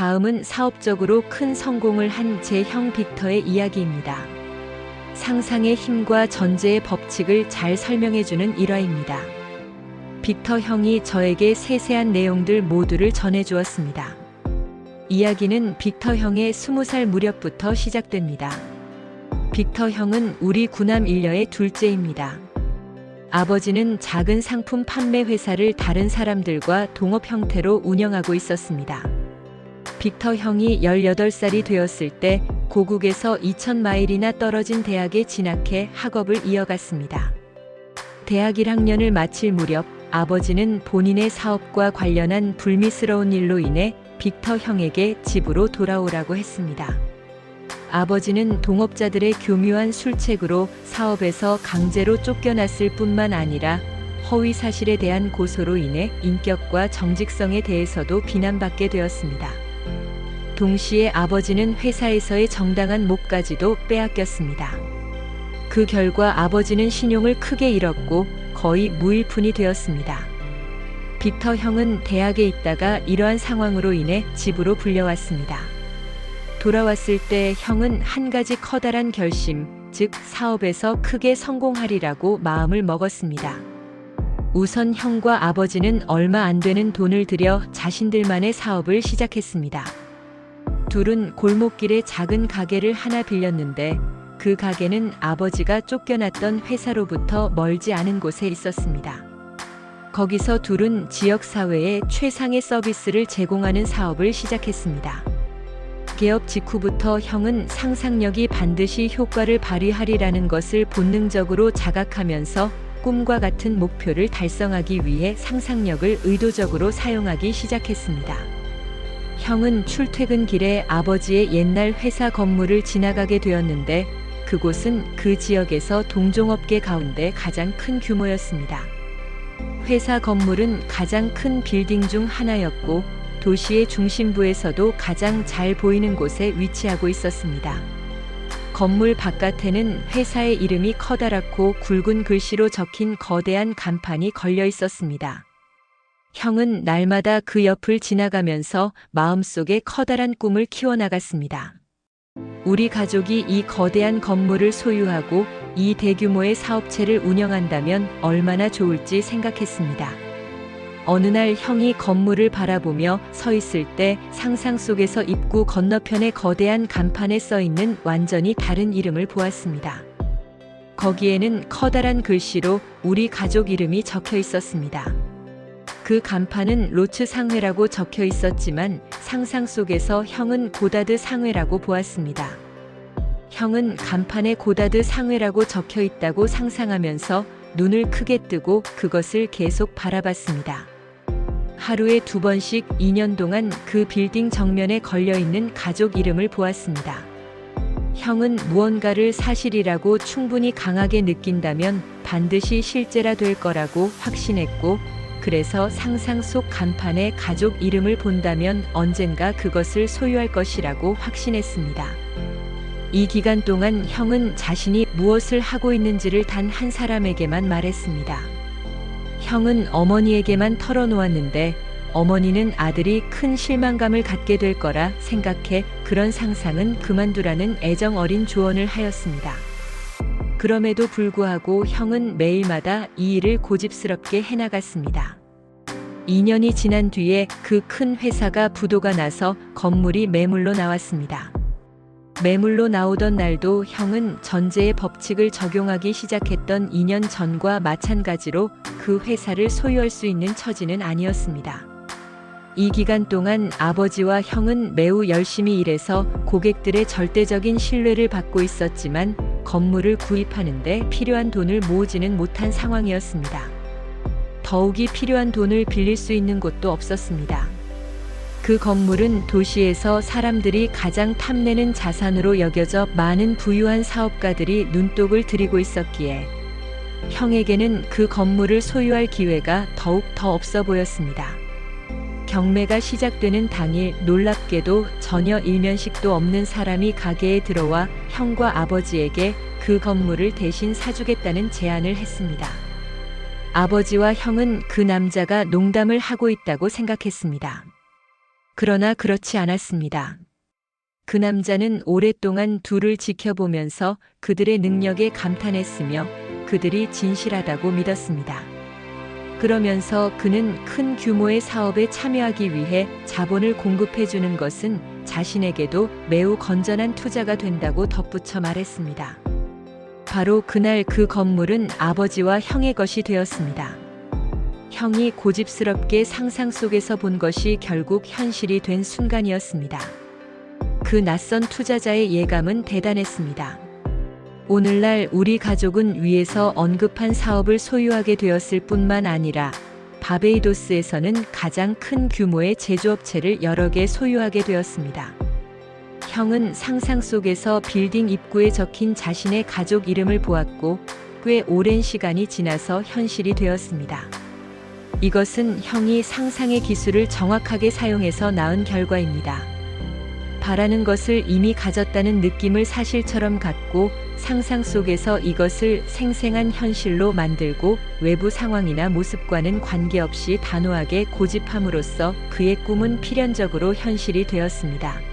다음은 사업적으로 큰 성공을 한 제 형 빅터의 이야기입니다. 상상의 힘과 전제의 법칙을 잘 설명해주는 일화입니다. 빅터 형이 저에게 세세한 내용들 모두를 전해주었습니다. 이야기는 빅터 형의 20살 무렵부터 시작됩니다. 빅터 형은 우리 구남 일녀의 둘째입니다. 아버지는 작은 상품 판매 회사를 다른 사람들과 동업 형태로 운영하고 있었습니다. 빅터 형이 18살이 되었을 때 고국에서 2000마일이나 떨어진 대학에 진학해 학업을 이어갔습니다. 대학 1학년을 마칠 무렵 아버지는 본인의 사업과 관련한 불미스러운 일로 인해 빅터 형에게 집으로 돌아오라고 했습니다. 아버지는 동업자들의 교묘한 술책으로 사업에서 강제로 쫓겨났을 뿐만 아니라 허위 사실에 대한 고소로 인해 인격과 정직성에 대해서도 비난받게 되었습니다. 동시에 아버지는 회사에서의 정당한 몫까지도 빼앗겼습니다. 그 결과 아버지는 신용을 크게 잃었고 거의 무일푼이 되었습니다. 빅터 형은 대학에 있다가 이러한 상황으로 인해 집으로 불려왔습니다. 돌아왔을 때 형은 한 가지 커다란 결심, 즉 사업에서 크게 성공하리라고 마음을 먹었습니다. 우선 형과 아버지는 얼마 안 되는 돈을 들여 자신들만의 사업을 시작했습니다. 둘은 골목길에 작은 가게를 하나 빌렸는데 그 가게는 아버지가 쫓겨났던 회사로부터 멀지 않은 곳에 있었습니다. 거기서 둘은 지역사회에 최상의 서비스를 제공하는 사업을 시작했습니다. 개업 직후부터 형은 상상력이 반드시 효과를 발휘하리라는 것을 본능적으로 자각하면서 꿈과 같은 목표를 달성하기 위해 상상력을 의도적으로 사용하기 시작했습니다. 형은 출퇴근길에 아버지의 옛날 회사 건물을 지나가게 되었는데 그곳은 그 지역에서 동종업계 가운데 가장 큰 규모였습니다. 회사 건물은 가장 큰 빌딩 중 하나였고 도시의 중심부에서도 가장 잘 보이는 곳에 위치하고 있었습니다. 건물 바깥에는 회사의 이름이 커다랗고 굵은 글씨로 적힌 거대한 간판이 걸려 있었습니다. 형은 날마다 그 옆을 지나가면서 마음속에 커다란 꿈을 키워나갔습니다. 우리 가족이 이 거대한 건물을 소유하고 이 대규모의 사업체를 운영한다면 얼마나 좋을지 생각했습니다. 어느 날 형이 건물을 바라보며 서 있을 때 상상 속에서 입구 건너편의 거대한 간판에 써 있는 완전히 다른 이름을 보았습니다. 거기에는 커다란 글씨로 우리 가족 이름이 적혀 있었습니다. 그 간판은 로츠 상회라고 적혀 있었지만 상상 속에서 형은 고다드 상회라고 보았습니다. 형은 간판에 고다드 상회라고 적혀 있다고 상상하면서 눈을 크게 뜨고 그것을 계속 바라봤습니다. 하루에 2번씩 2년 동안 그 빌딩 정면에 걸려있는 가족 이름을 보았습니다. 형은 무언가를 사실이라고 충분히 강하게 느낀다면 반드시 실제라 될 거라고 확신했고 그래서 상상 속 간판에 가족 이름을 본다면 언젠가 그것을 소유할 것이라고 확신했습니다. 이 기간 동안 형은 자신이 무엇을 하고 있는지를 단 한 사람에게만 말했습니다. 형은 어머니에게만 털어놓았는데 어머니는 아들이 큰 실망감을 갖게 될 거라 생각해 그런 상상은 그만두라는 애정 어린 조언을 하였습니다. 그럼에도 불구하고 형은 매일마다 이 일을 고집스럽게 해나갔습니다. 2년이 지난 뒤에 그 큰 회사가 부도가 나서 건물이 매물로 나왔습니다. 매물로 나오던 날도 형은 전제의 법칙을 적용하기 시작했던 2년 전과 마찬가지로 그 회사를 소유할 수 있는 처지는 아니었습니다. 이 기간 동안 아버지와 형은 매우 열심히 일해서 고객들의 절대적인 신뢰를 받고 있었지만 건물을 구입하는데 필요한 돈을 모으지는 못한 상황이었습니다. 더욱이 필요한 돈을 빌릴 수 있는 곳도 없었습니다. 그 건물은 도시에서 사람들이 가장 탐내는 자산으로 여겨져 많은 부유한 사업가들이 눈독을 들이고 있었기에 형에게는 그 건물을 소유할 기회가 더욱 더 없어 보였습니다. 경매가 시작되는 당일 놀랍게도 전혀 일면식도 없는 사람이 가게에 들어와 형과 아버지에게 그 건물을 대신 사주겠다는 제안을 했습니다. 아버지와 형은 그 남자가 농담을 하고 있다고 생각했습니다. 그러나 그렇지 않았습니다. 그 남자는 오랫동안 둘을 지켜보면서 그들의 능력에 감탄했으며 그들이 진실하다고 믿었습니다. 그러면서 그는 큰 규모의 사업에 참여하기 위해 자본을 공급해 주는 것은 자신에게도 매우 건전한 투자가 된다고 덧붙여 말했습니다. 바로 그날 그 건물은 아버지와 형의 것이 되었습니다. 형이 고집스럽게 상상 속에서 본 것이 결국 현실이 된 순간이었습니다. 그 낯선 투자자의 예감은 대단했습니다. 오늘날 우리 가족은 위에서 언급한 사업을 소유하게 되었을 뿐만 아니라 바베이도스에서는 가장 큰 규모의 제조업체를 여러 개 소유하게 되었습니다. 형은 상상 속에서 빌딩 입구에 적힌 자신의 가족 이름을 보았고 꽤 오랜 시간이 지나서 현실이 되었습니다. 이것은 형이 상상의 기술을 정확하게 사용해서 낳은 결과입니다. 바라는 것을 이미 가졌다는 느낌을 사실처럼 갖고 상상 속에서 이것을 생생한 현실로 만들고 외부 상황이나 모습과는 관계없이 단호하게 고집함으로써 그의 꿈은 필연적으로 현실이 되었습니다.